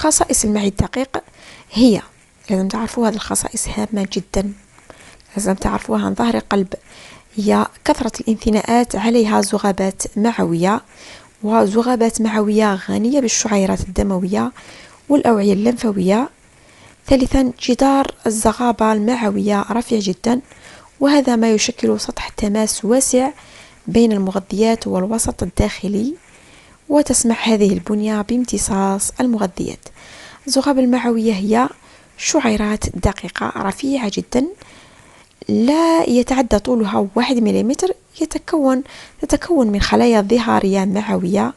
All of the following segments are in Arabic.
خصائص المعي الدقيق هي، لازم تعرفوا هذه الخصائص هامة جدا، لازم تعرفوها عن ظهر قلب. هي كثرة الانثناءات، عليها ذغبات معوية، وذغبات معوية غنية بالشعيرات الدموية والأوعية اللمفاوية. ثالثا، جدار الزغابة المعوية رفيع جدا، وهذا ما يشكل سطح تماس واسع بين المغذيات والوسط الداخلي، وتسمح هذه البنية بامتصاص المغذيات. الذغابة المعوية هي شعيرات دقيقة رفيعة جدا، لا يتعدى طولها 1 ملم، تتكون من خلايا ظهارية معوية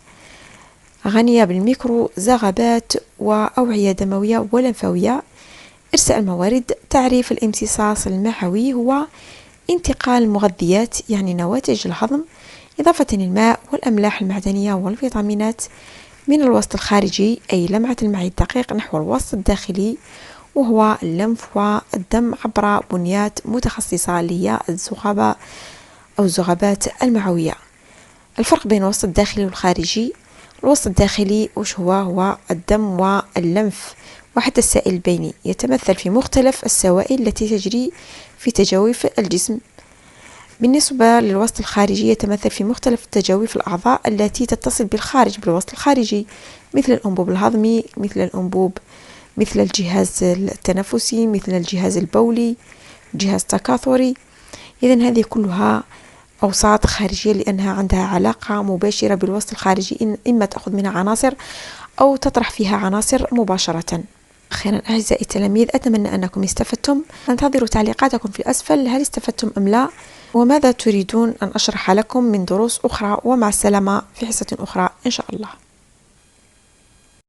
غنية بالميكرو زغبات وأوعية دموية ولمفاوية. إرساء الموارد. تعريف الامتصاص المعوي هو انتقال المغذيات، يعني نواتج الهضم، إضافة الماء والأملاح المعدنية والفيتامينات، من الوسط الخارجي أي لمعة المعي الدقيق نحو الوسط الداخلي، وهو اللمف والدم، عبر بنيات متخصصة اللي هي الذغبة أو الذغبات المعوية. الفرق بين الوسط الداخلي والخارجي: الوسط الداخلي هو الدم واللمف وحتى السائل البيني، يتمثل في مختلف السوائل التي تجري في تجاويف الجسم. بالنسبة للوسط الخارجي، يتمثل في مختلف تجاويف الأعضاء التي تتصل بالخارج بالوسط الخارجي، مثل الأنبوب الهضمي، مثل الجهاز التنفسي، مثل الجهاز البولي، جهاز التكاثري. إذن هذه كلها أوساط خارجية لأنها عندها علاقة مباشرة بالوسط الخارجي، إما تأخذ منها عناصر أو تطرح فيها عناصر مباشرة. أخيرا أعزائي التلاميذ، أتمنى أنكم استفدتم. أنتظر تعليقاتكم في الأسفل، هل استفدتم أم لا؟ وماذا تريدون أن أشرح لكم من دروس أخرى؟ ومع السلامة في حصة أخرى إن شاء الله.